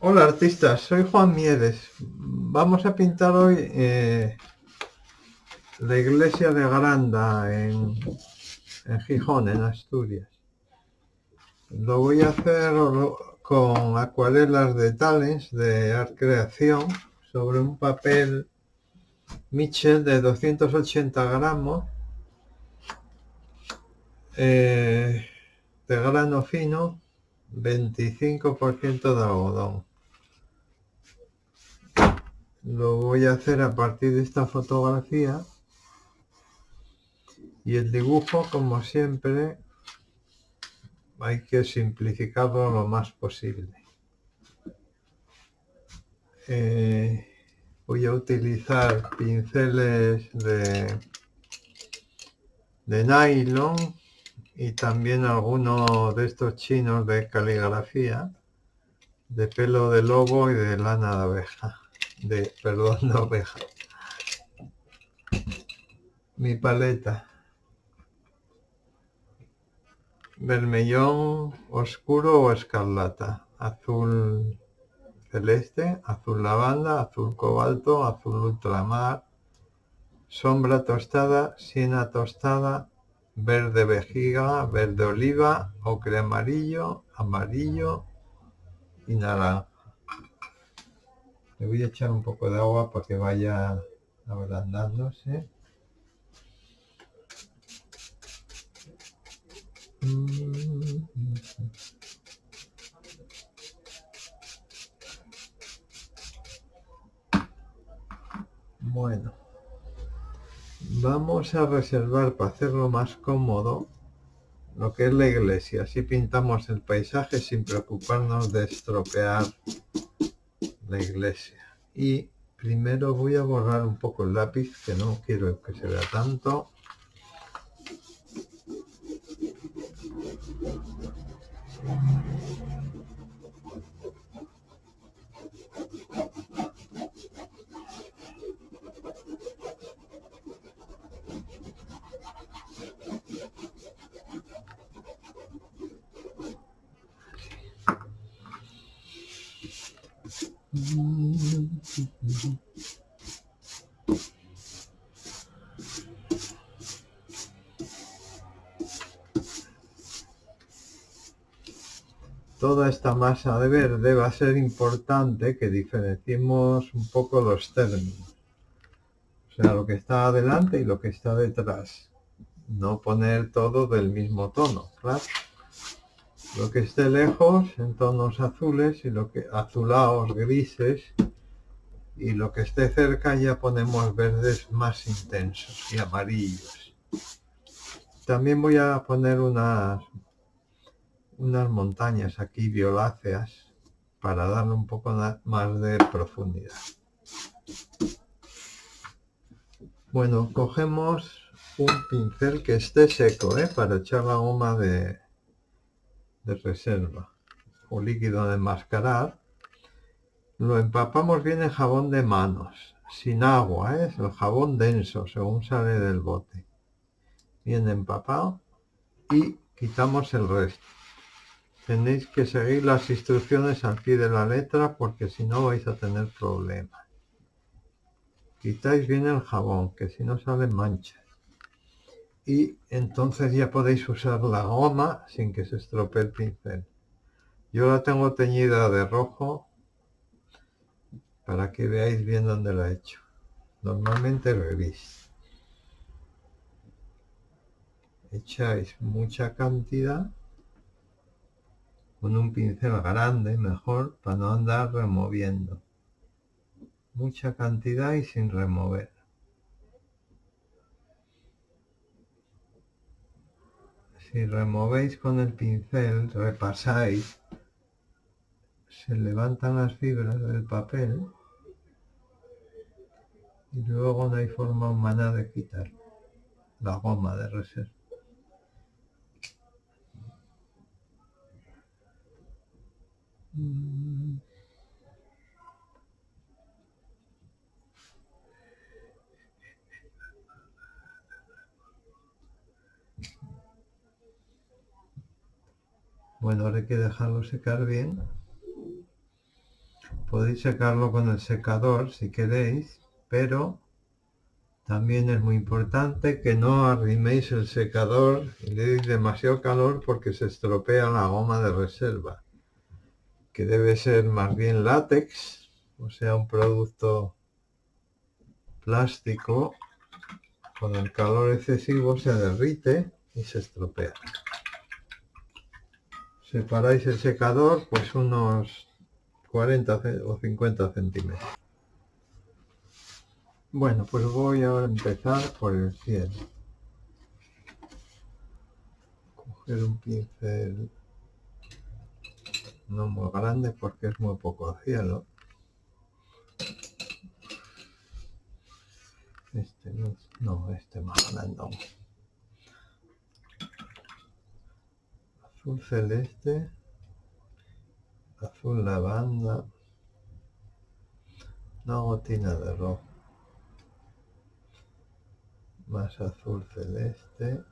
Hola artistas, soy Juan Miedes. Vamos a pintar hoy la iglesia de Granda en Gijón, en Asturias. Lo voy a hacer con acuarelas de Talens de Art Creación sobre un papel Mitchell de 280 gramos de grano fino, 25% de algodón. Lo voy a hacer a partir de esta fotografía y el dibujo, como siempre, hay que simplificarlo lo más posible. Voy a utilizar pinceles de nylon y también algunos de estos chinos de caligrafía, de pelo de lobo y de lana de abeja, perdón, de oveja. Mi paleta: vermellón oscuro o escarlata, azul celeste, azul lavanda, azul cobalto, azul ultramar, sombra tostada, siena tostada, verde vejiga, verde oliva, ocre amarillo, amarillo y naranja. Le voy a echar un poco de agua para que vaya ablandándose. Bueno, vamos a reservar para hacerlo más cómodo lo que es la iglesia. Así pintamos el paisaje sin preocuparnos de estropear la iglesia. Y primero voy a borrar un poco el lápiz, que no quiero que se vea tanto. Toda esta masa de verde va a ser importante que diferenciemos un poco los términos, o sea, lo que está adelante y lo que está detrás. No poner todo del mismo tono, claro. Lo que esté lejos en tonos azules y lo que azulados, grises, y lo que esté cerca ya ponemos verdes más intensos y amarillos. También voy a poner unas montañas aquí violáceas para darle un poco más de profundidad. Bueno, cogemos un pincel que esté seco, para echar la goma de reserva o líquido de enmascarar. Lo empapamos bien en jabón de manos, sin agua, es el jabón denso según sale del bote, bien empapado, y quitamos el resto. Tenéis que seguir las instrucciones al pie de la letra porque si no vais a tener problemas. Quitáis bien el jabón, que si no salen manchas. Y entonces ya podéis usar la goma sin que se estropee el pincel. Yo la tengo teñida de rojo para que veáis bien dónde la he hecho. Normalmente revís. Echáis mucha cantidad, con un pincel grande mejor, para no andar removiendo. Mucha cantidad y sin remover. Si removéis con el pincel, repasáis, se levantan las fibras del papel y luego no hay forma humana de quitar la goma de reserva. Bueno, ahora hay que dejarlo secar bien. Podéis secarlo con el secador si queréis, pero también es muy importante que no arriméis el secador y le deis demasiado calor porque se estropea la goma de reserva, que debe ser más bien látex, o sea, un producto plástico. Con el calor excesivo se derrite y se estropea. Separáis el secador pues unos 40 o 50 centímetros. Bueno, pues voy ahora a empezar por el cielo. Coger un pincel no muy grande porque es muy poco cielo. Este no, este más grande aún. Azul celeste, azul lavanda, una gotina de rojo, más azul celeste,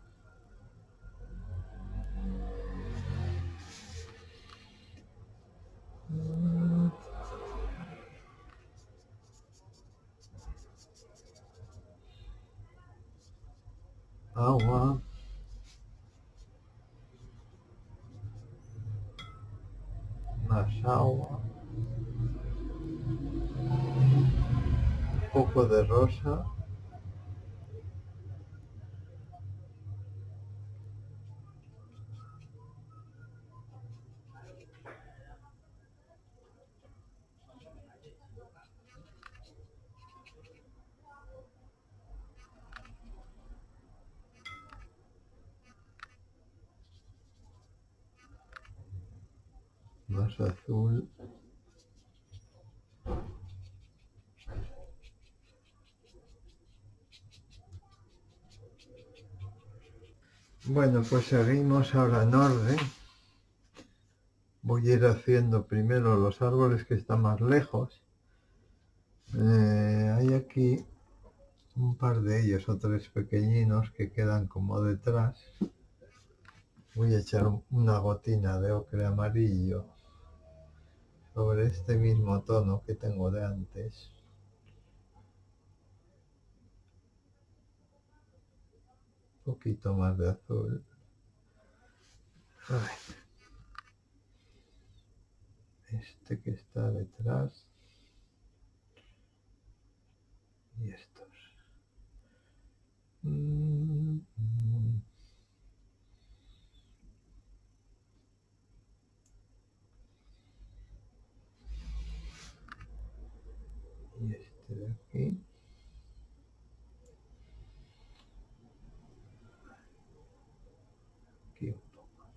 agua, más agua, un poco de rosa, más azul. Bueno, pues seguimos ahora en orden. Voy a ir haciendo primero los árboles que están más lejos. Hay aquí un par de ellos o tres pequeñinos que quedan como detrás. Voy a echar una gotina de ocre amarillo sobre este mismo tono que tengo de antes. Un poquito más de azul. Ay, este que está detrás. Y estos. Y este de aquí. Aquí un poco.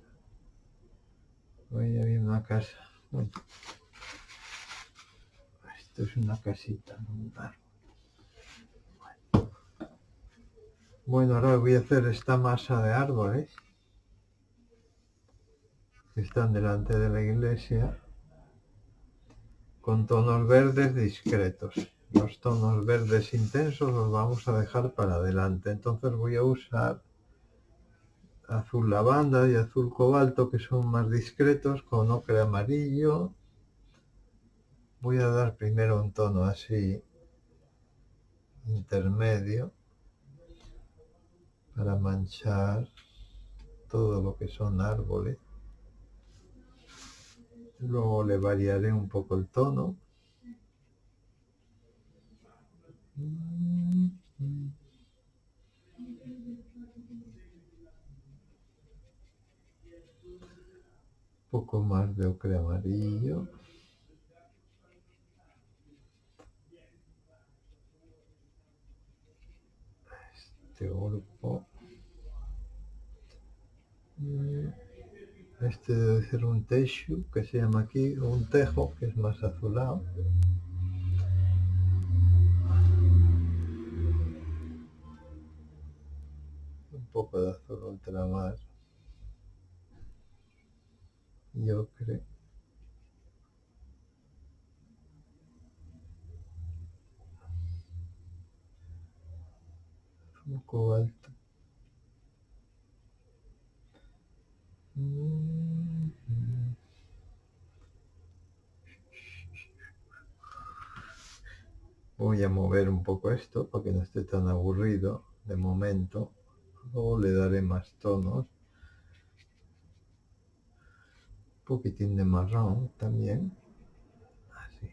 Voy a ver una casa. Bueno, esto es una casita, no un árbol. Bueno, ahora voy a hacer esta masa de árboles que están delante de la iglesia con tonos verdes discretos. Los tonos verdes intensos los vamos a dejar para adelante. Entonces voy a usar azul lavanda y azul cobalto, que son más discretos, con ocre amarillo. Voy a dar primero un tono así intermedio para manchar todo lo que son árboles. Luego le variaré un poco el tono. Un poco más de ocre amarillo. Este grupo. Este debe ser un texu, que se llama aquí, o un tejo, que es más azulado. Un poco de azul ultramar. Y ocre. Un cobalto. Voy a mover un poco esto para que no esté tan aburrido de momento. Luego le daré más tonos. Un poquitín de marrón también. Así.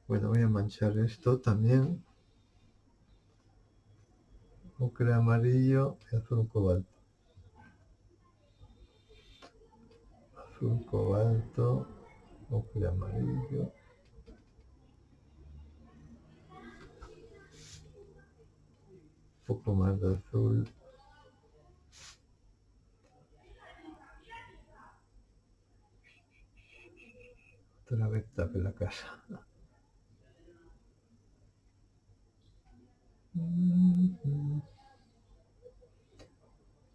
Bueno, voy a manchar esto también. Ocre amarillo y azul cobalto. Azul cobalto, ocre amarillo. Un poco más de azul. Otra vez tape la casa.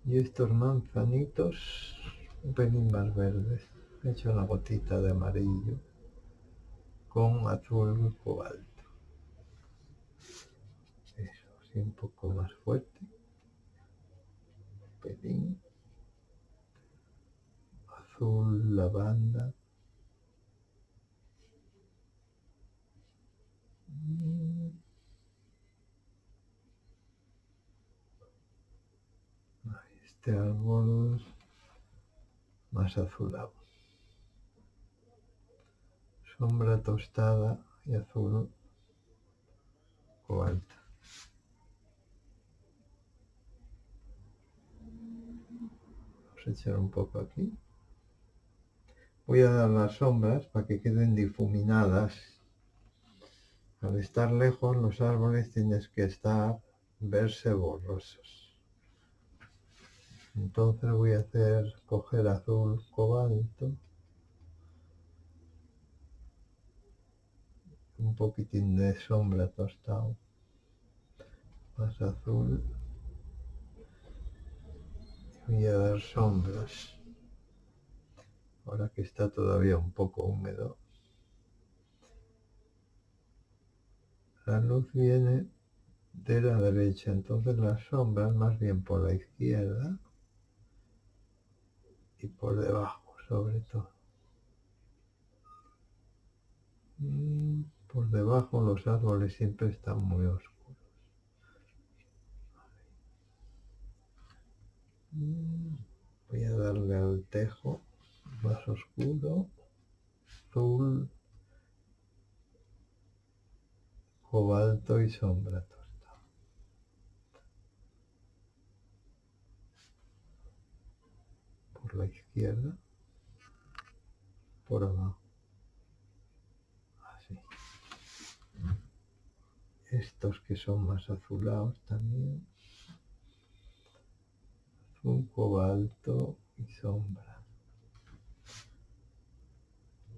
Y estos manzanitos un pelín más verdes. He hecho una gotita de amarillo con azul cobalto. Eso, sí, un poco más fuerte. Un pelín. Azul lavanda. Este árbol más azulado. Sombra tostada y azul cobalto. Vamos a echar un poco aquí. Voy a dar las sombras para que queden difuminadas. Al estar lejos los árboles tienes que verse borrosos. Entonces voy a coger azul cobalto, un poquitín de sombra tostado, más azul, y voy a dar sombras, ahora que está todavía un poco húmedo. La luz viene de la derecha, entonces las sombras más bien por la izquierda y por debajo sobre todo. Por debajo los árboles siempre están muy oscuros. Voy a darle al tejo más oscuro, azul, cobalto y sombra tostada. Por la izquierda, por abajo. Así. Estos que son más azulados también. Azul, cobalto y sombra.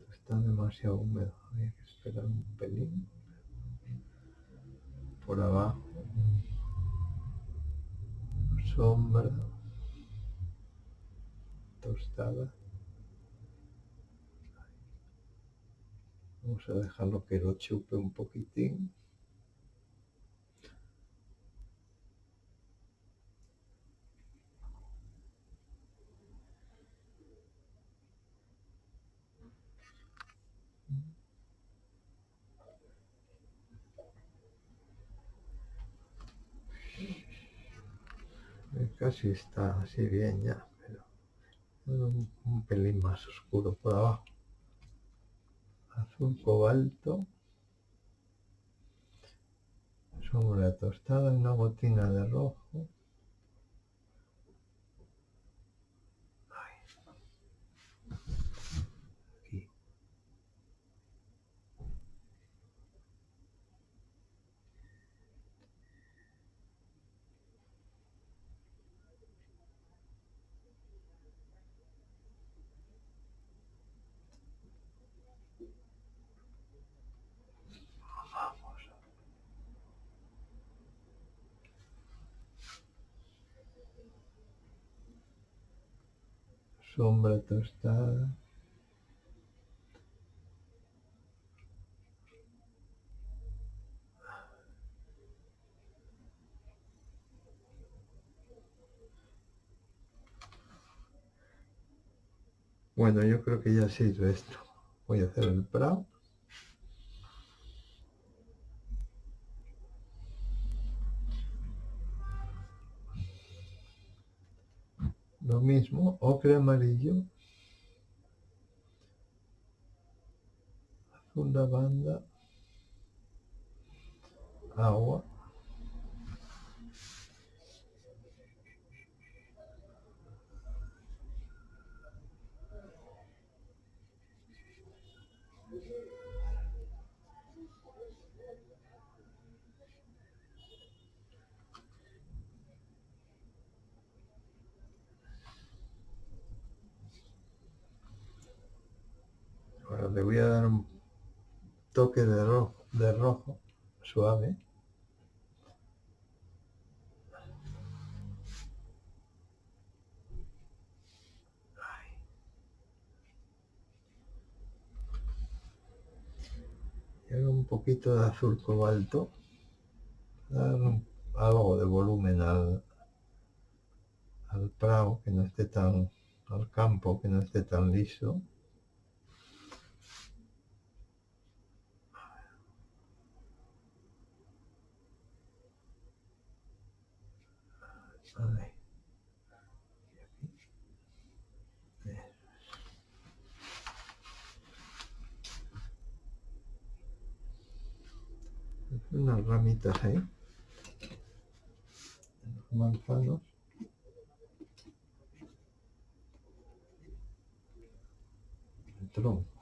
Está demasiado húmedo, había que esperar un pelín. Por abajo, sombra tostada. Vamos a dejarlo que lo chupe un poquitín. Casi está así bien ya, pero un pelín más oscuro por abajo. Azul cobalto, sombra tostada, una gotina de rojo. Aquí. Vamos. Sombra tostada. Bueno, yo creo que ya sirve esto. Voy a hacer el prado. Lo mismo, ocre amarillo, azul lavanda, agua. Ahora le voy a dar un toque de rojo suave. Y hago un poquito de azul cobalto. Dar algo de volumen al prado, que no esté tan, al campo, que no esté tan liso. Ahí. Unas ramitas ahí, manzanos. El tronco.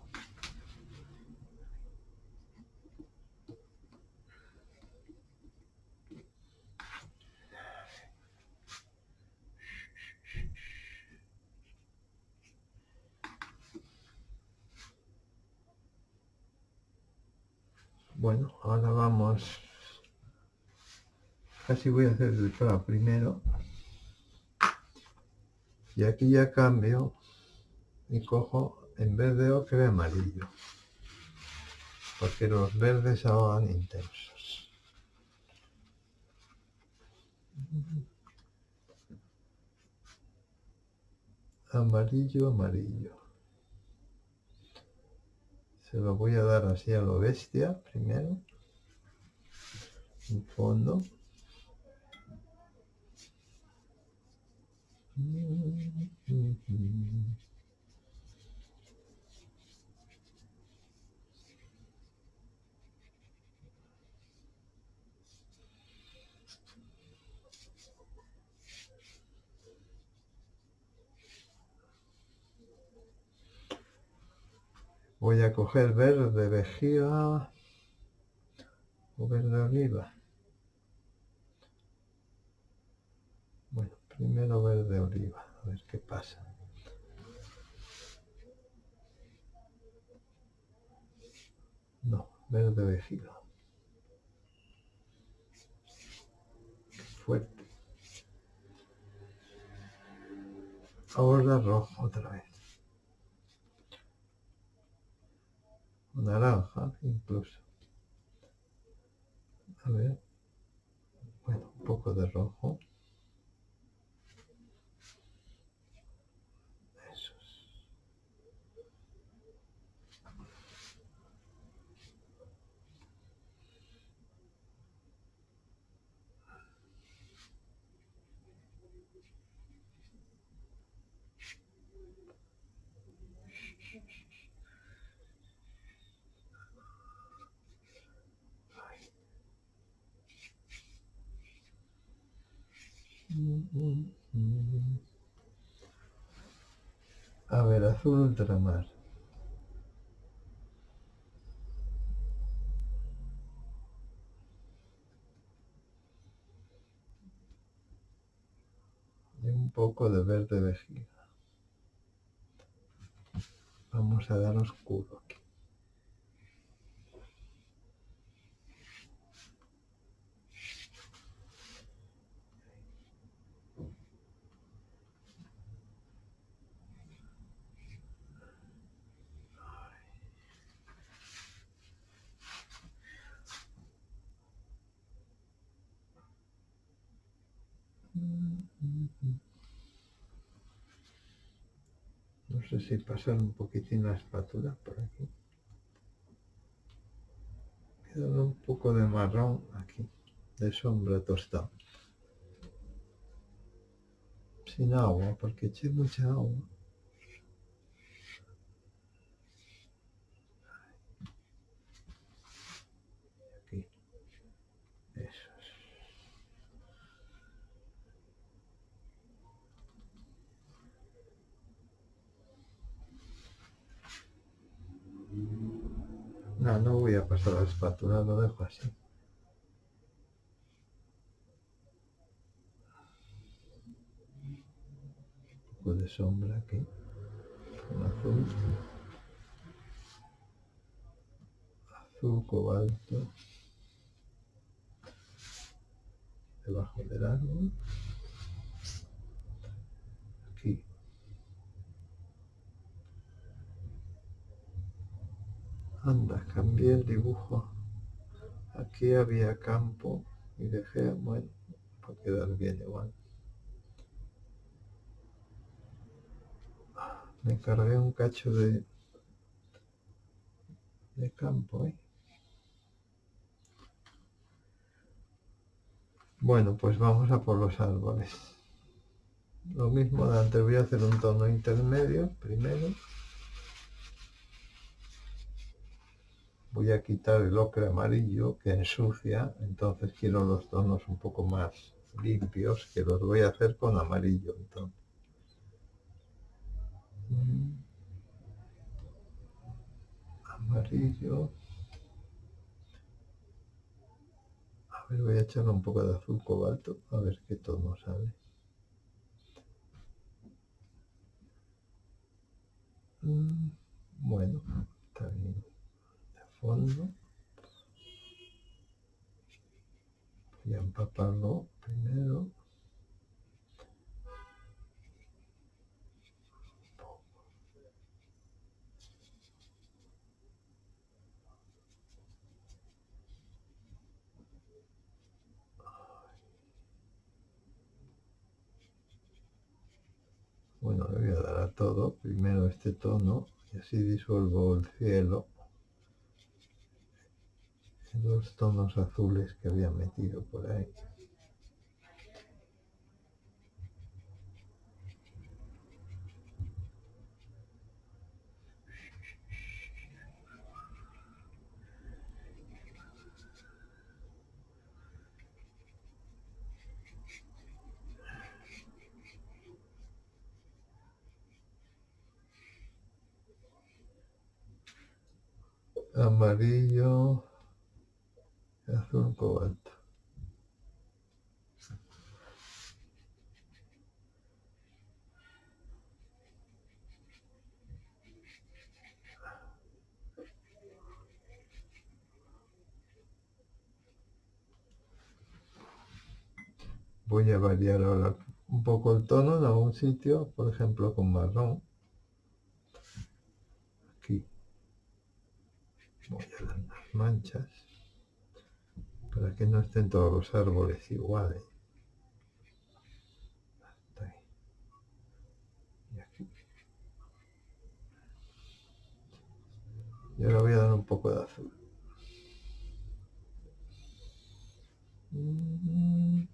Bueno, ahora vamos, casi voy a hacer el prado primero, y aquí ya cambio y cojo, en vez de ocre, amarillo, porque los verdes ahora intensos. Amarillo, amarillo. Se lo voy a dar así a lo bestia primero, en fondo. Voy a coger verde vejiga o verde oliva. Bueno, primero verde oliva, a ver qué pasa. No, verde vejiga. Fuerte. Ahora rojo otra vez. Naranja incluso. A ver. Bueno, un poco de rojo. Eso es. A ver, azul ultramar. Y un poco de verde vejiga. Vamos a dar oscuro aquí. sé si pasar un poquitín la espátula por aquí. Queda un poco de marrón aquí, de sombra tostada. Sin agua, porque eché mucha agua. Aquí, eso es. No, no voy a pasar la espátula, lo dejo así. Un poco de sombra aquí, con azul. Azul cobalto. Debajo del árbol. Aquí. Anda, cambié el dibujo. Aquí había campo y dejé, bueno, para quedar bien igual. Me cargué un cacho de campo, ¿eh? Bueno, pues vamos a por los árboles. Lo mismo de antes, voy a hacer un tono intermedio primero. Voy a quitar el ocre amarillo que ensucia, entonces quiero los tonos un poco más limpios, que los voy a hacer con amarillo. Entonces. Amarillo. A ver, voy a echarle un poco de azul cobalto, a ver qué tono sale. Bueno, está bien. De fondo. Voy a empaparlo primero. Bueno, le voy a dar a todo, primero este tono, y así disuelvo el cielo en los tonos azules que había metido por ahí. Amarillo, azul cobalto. Voy a variar ahora un poco el tono en algún sitio, por ejemplo con marrón. Aquí voy a dar unas manchas para que no estén todos los árboles iguales. Hasta ahí. Y aquí. Y ahora voy a dar un poco de azul. En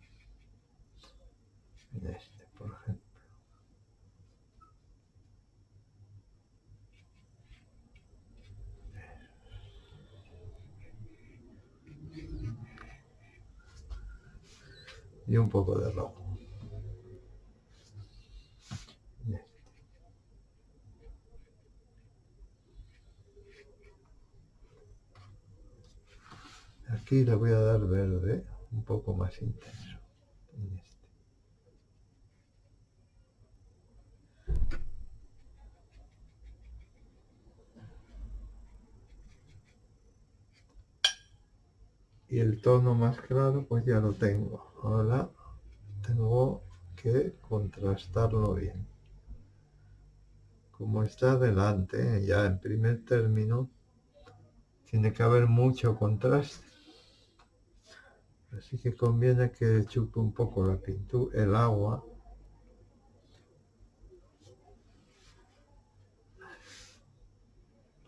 este, por ejemplo. Y un poco de rojo. En este. Aquí le voy a dar verde, un poco más intenso. En este. Y el tono más claro pues ya lo tengo. Ahora tengo que contrastarlo bien. Como está delante, ya en primer término, tiene que haber mucho contraste. Así que conviene que chupe un poco la pintura, el agua.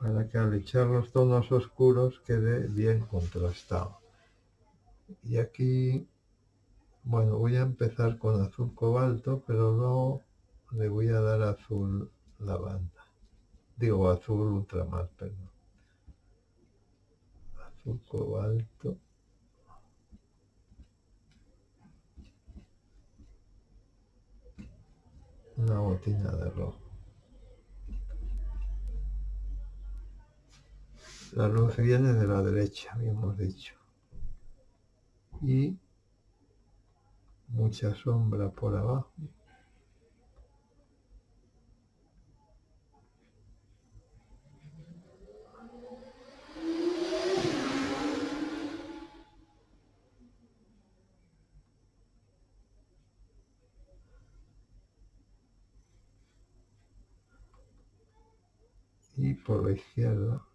para que al echar los tonos oscuros quede bien contrastado. Y aquí, bueno, voy a empezar con azul cobalto, pero luego le voy a dar azul lavanda. Digo azul ultramar, perdón. Azul cobalto. Una botina de rojo. La luz viene de la derecha, habíamos dicho. Y mucha sombra por abajo. Y por la izquierda.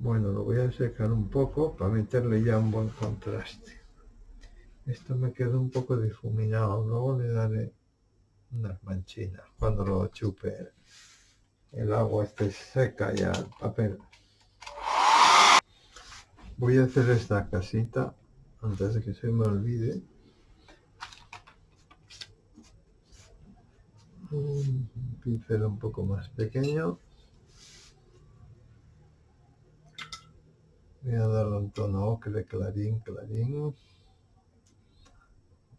Bueno, lo voy a secar un poco para meterle ya un buen contraste. Esto me quedó un poco difuminado, luego le daré unas manchinas cuando lo chupe el agua esté seca ya el papel. Voy a hacer esta casita antes de que se me olvide. Un pincel un poco más pequeño. Voy a darle un tono ocre clarín,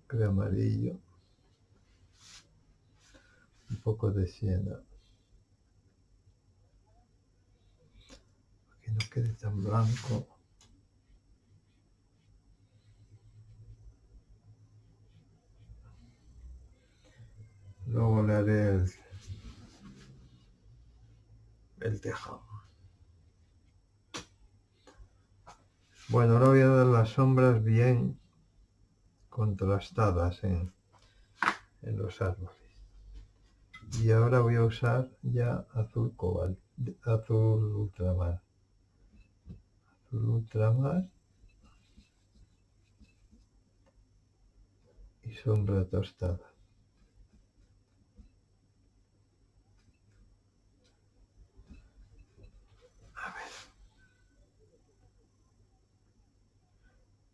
ocre amarillo, un poco de siena, para que no quede tan blanco. Luego le haré el tejado. Bueno, ahora voy a dar las sombras bien contrastadas en los árboles. Y ahora voy a usar ya azul cobalto, azul ultramar. Azul ultramar y sombra tostada. A ver.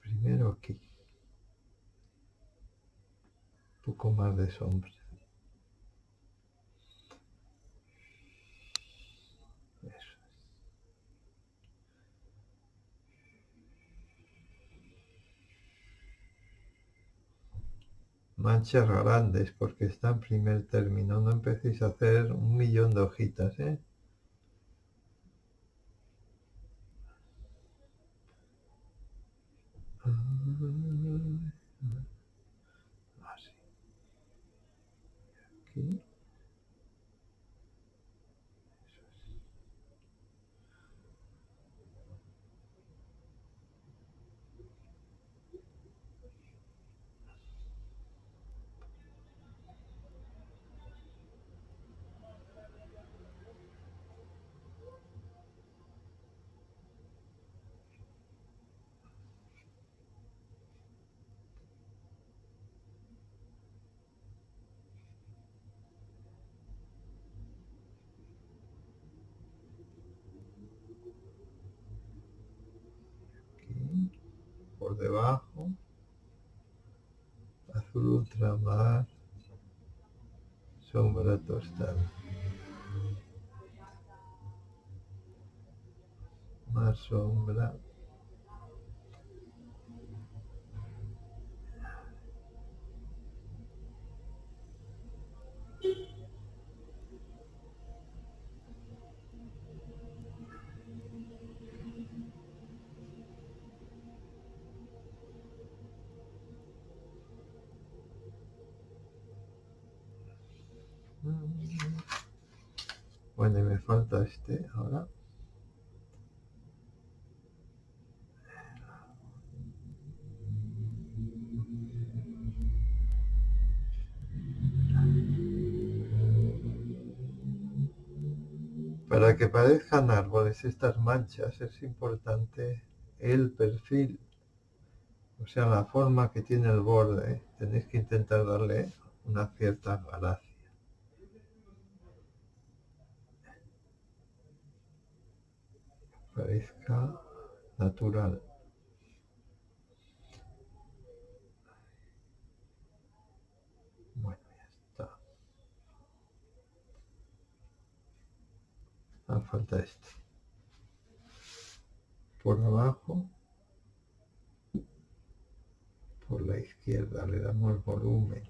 Primero aquí. Un poco más de sombra. Eso. Manchas grandes porque está en primer término. No empecéis a hacer 1.000.000 de hojitas, ¿eh? Así. Aquí. Aquí. Por debajo. Azul ultramar. sombra tostada. Más sombra. Bueno, y me falta este ahora. Para que parezcan árboles estas manchas es importante el perfil, o sea, la forma que tiene el borde. Tenéis que intentar darle una cierta gracia. Parezca natural. Bueno, ya está. Falta este. Por abajo, por la izquierda, le damos volumen.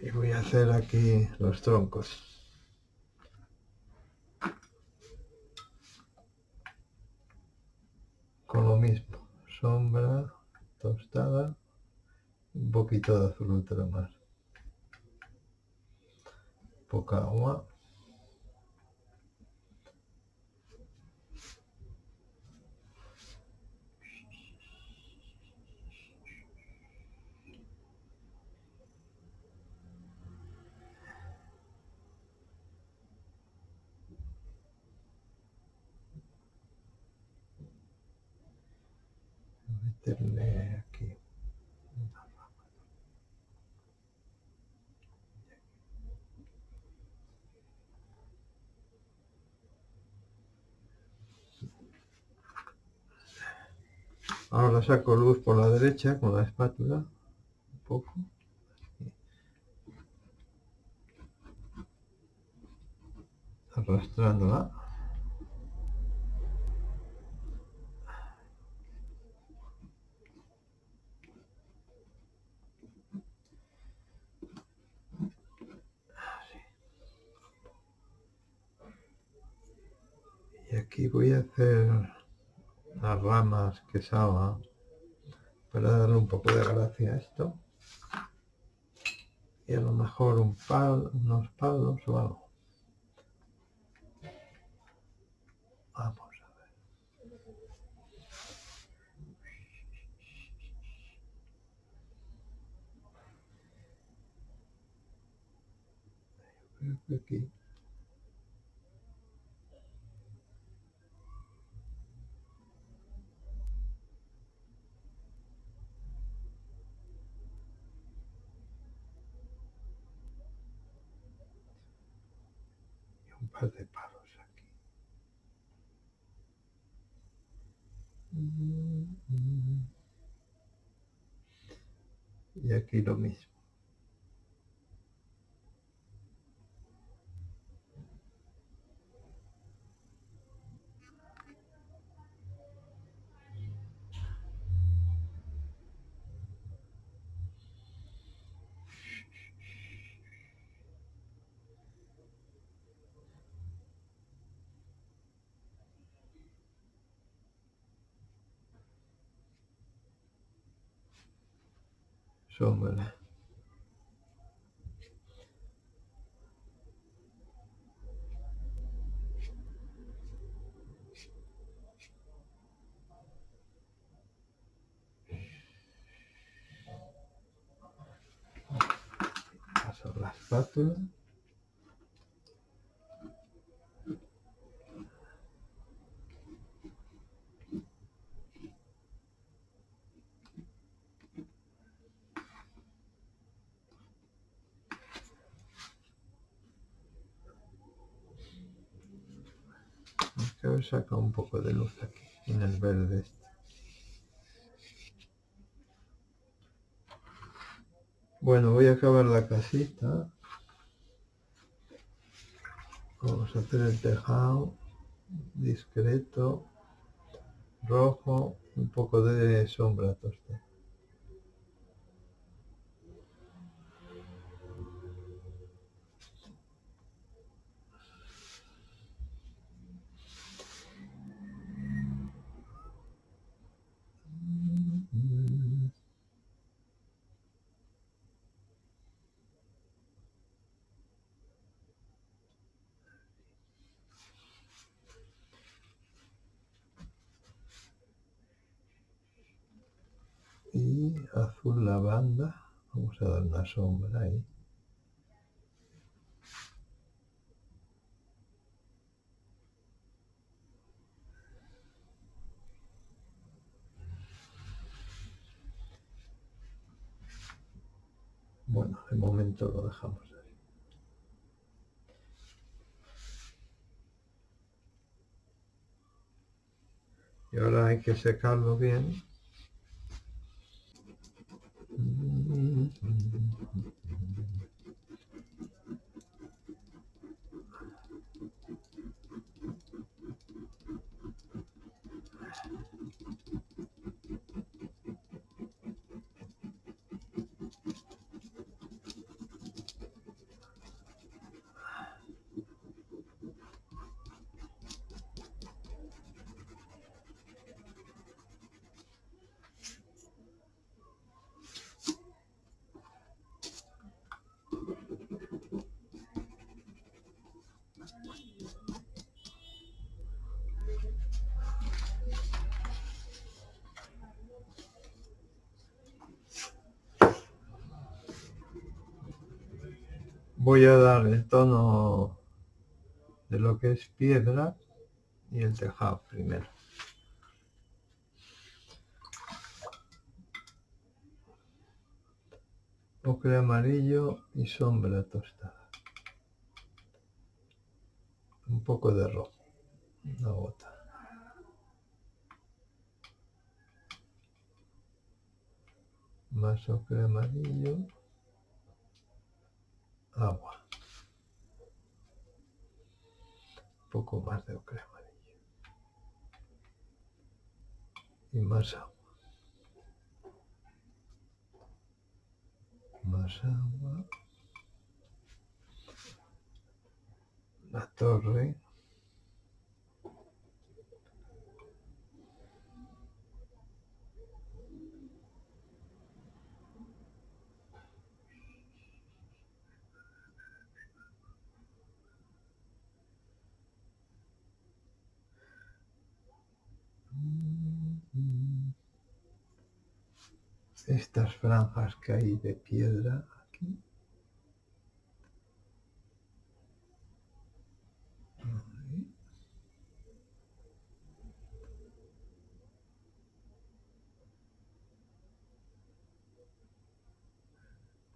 Y voy a hacer aquí los troncos. Con lo mismo, sombra tostada, un poquito de azul ultramar, poca agua. Meterle aquí. Ahora saco luz por la derecha con la espátula, un poco. Arrastrándola. Y aquí voy a hacer las ramas que salgan para darle un poco de gracia a esto. Y a lo mejor unos palos o algo. Vamos a ver. Creo que aquí. Y un par de palos aquí. Y aquí lo mismo. Sombra. Paso espátula. Creo que saca un poco de luz aquí, en el verde este. Bueno, voy a acabar la casita. Vamos a hacer el tejado discreto, rojo, un poco de sombra tostada. Y azul lavanda, vamos a dar una sombra ahí. Bueno, de momento lo dejamos así. Y ahora hay que secarlo bien. Voy a dar el tono de lo que es piedra y el tejado primero. Ocre amarillo y sombra tostada. Un poco de rojo, una gota. Más ocre amarillo, agua. Un poco más de ocre amarillo. Y más agua. Más agua. La torre. Estas franjas que hay de piedra aquí.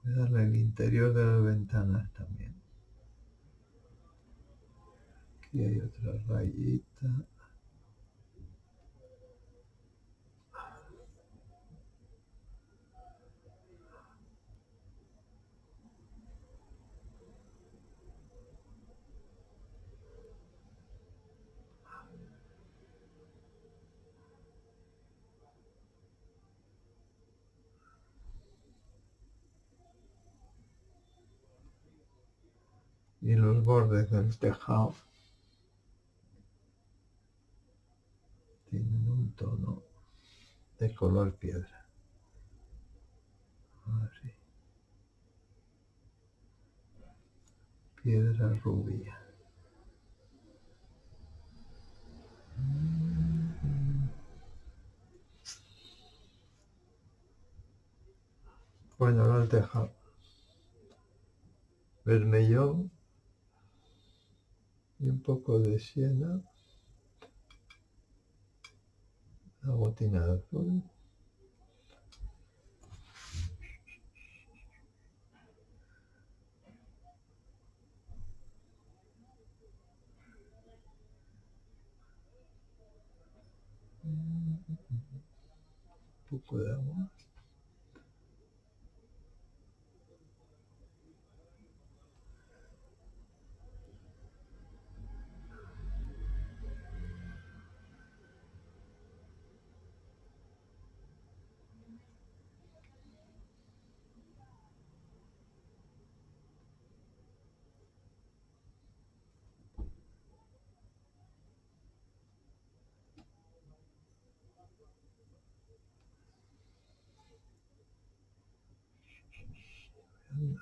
Voy a darle el interior de las ventanas también. Aquí hay otra rayita. Y los bordes del tejado tienen un tono de color piedra. Así. Piedra rubia. Bueno, ahora el tejado. vermellón y un poco de siena, una botina de azul. Un poco de agua.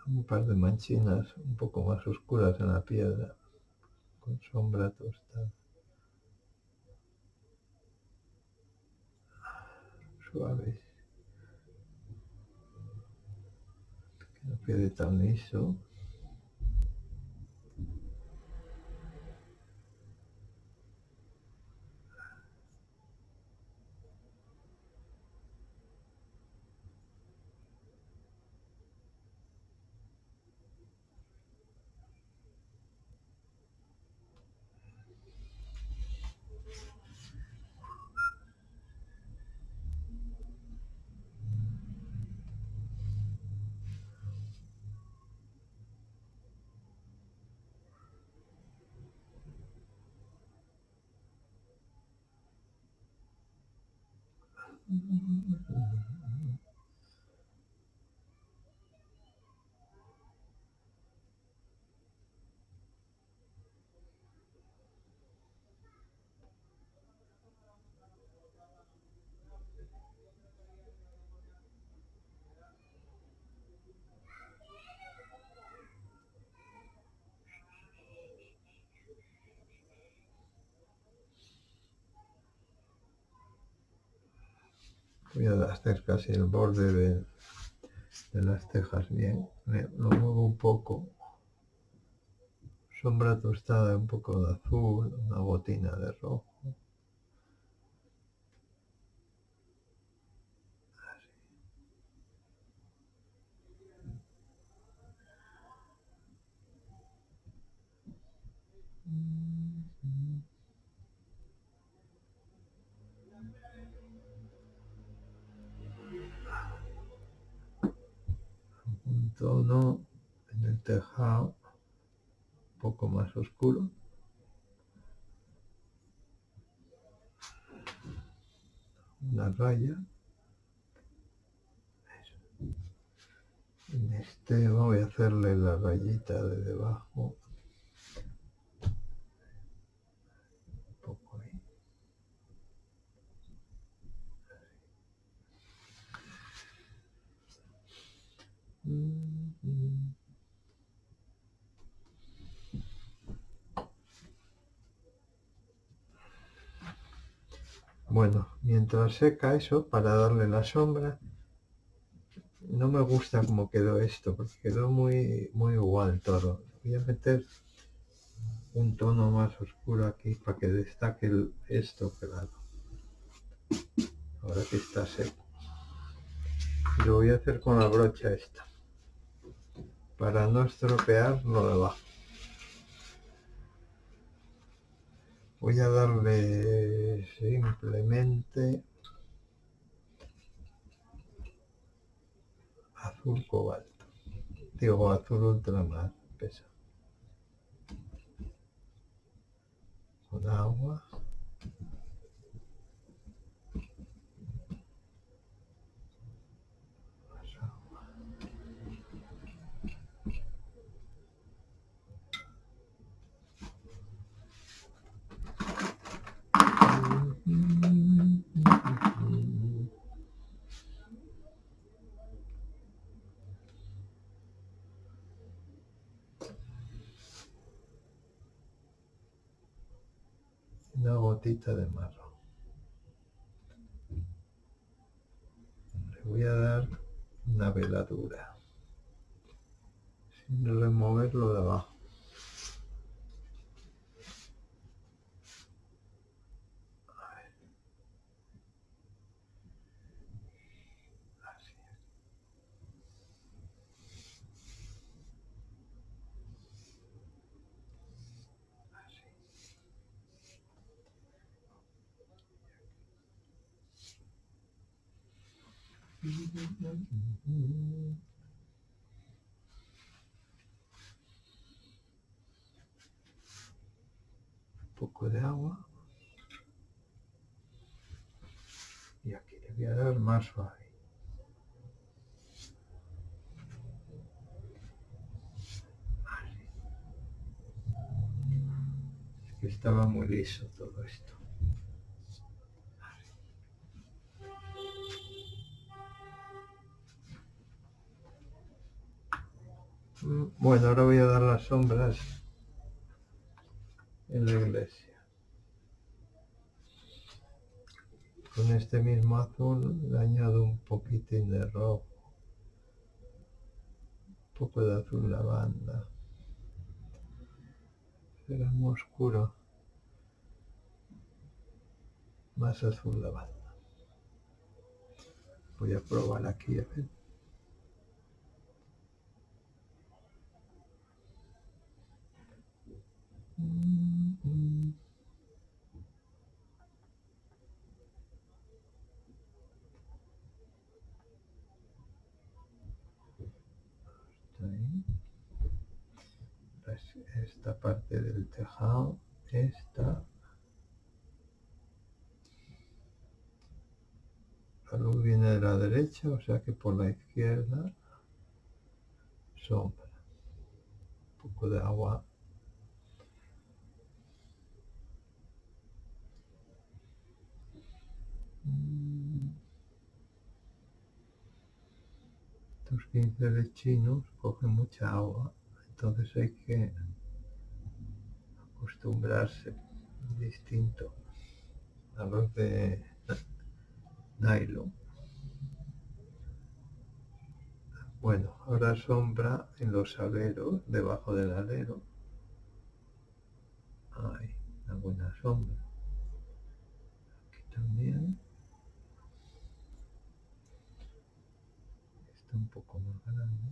Un par de manchinas un poco más oscuras en la piedra, con sombra tostada. Suaves, que no quede tan liso. Voy a hacer casi el borde de las cejas bien. Lo muevo un poco. Sombra tostada, un poco de azul, una botina de rojo. Un tono en el tejado un poco más oscuro. Una raya. En este voy a hacerle la rayita de debajo. Un poco ahí. Bueno, mientras seca eso, para darle la sombra, no me gusta cómo quedó esto, porque quedó muy igual todo. Voy a meter un tono más oscuro aquí para que destaque esto, claro. Ahora que está seco. Y lo voy a hacer con la brocha esta, para no estropear lo de abajo. Voy a darle simplemente azul cobalto. Digo, azul ultramar, pesa. Con agua. Más agua. Una gotita de marrón. Le voy a dar una veladura. sin remover lo de abajo. Un poco de agua. Y aquí le voy a dar más suave. Así. Es que estaba muy liso todo esto. Bueno, ahora voy a dar las sombras en la iglesia. Con este mismo azul le añado un poquitín de rojo, un poco de azul lavanda. Será muy oscuro, más azul lavanda. Voy a probar aquí a ver. Esta parte del tejado, la luz viene de la derecha, o sea que por la izquierda sombra, un poco de agua. Estos pinceles chinos cogen mucha agua, entonces hay que acostumbrarse distinto a los de nylon. Bueno, ahora sombra en los aleros, debajo del alero. Hay una buena sombra. Aquí también. Está un poco más grande.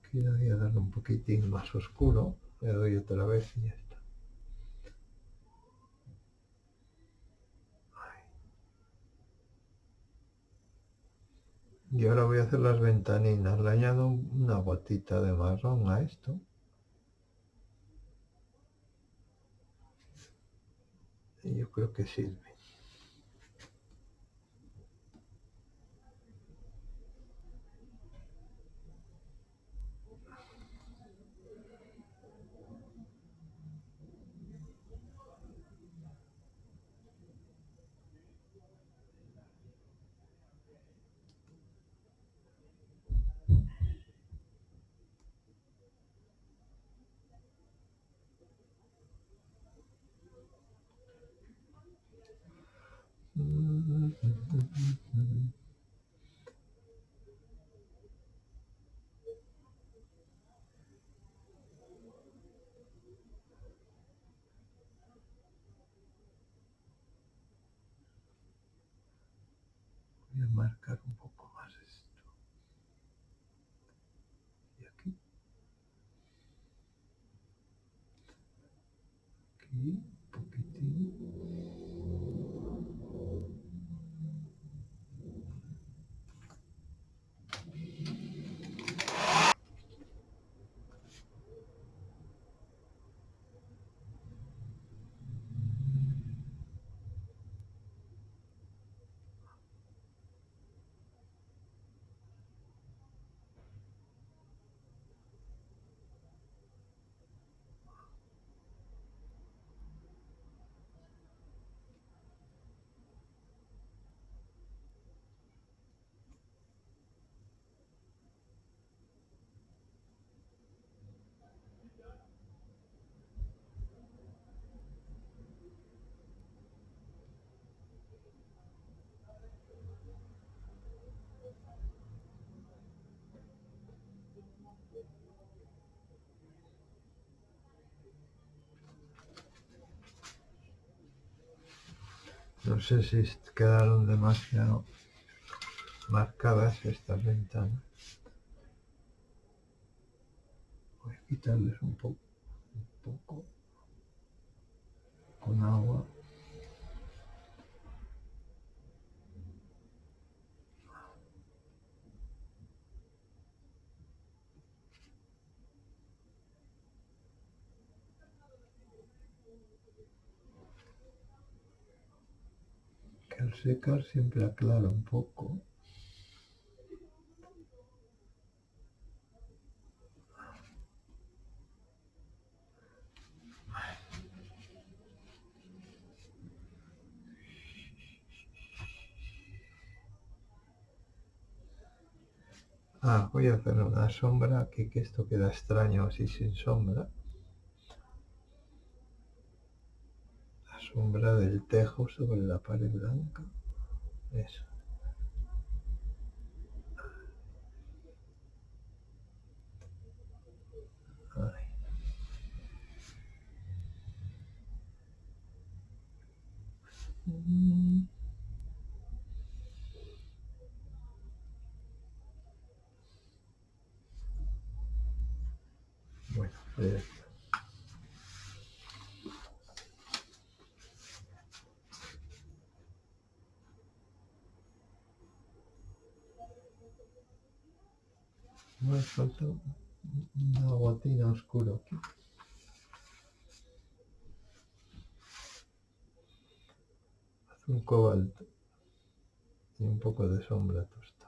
Aquí voy a darle un poquitín más oscuro. Le doy otra vez y ya está. Y ahora voy a hacer las ventaninas. Le añado una gotita de marrón a esto. Y yo creo que sirve. Voy a marcar un poco más esto. Y aquí. Aquí, un poquitín. No sé si quedaron demasiado marcadas estas ventanas. Voy a quitarles un poco con agua. Que al secar siempre aclara un poco. Voy a hacer una sombra aquí, que esto queda extraño así sin sombra. La sombra del tejo sobre la pared blanca. Eso. Ahí. Bueno, ya está. Me falta una gotina oscura aquí. Azul cobalto y un poco de sombra tostada.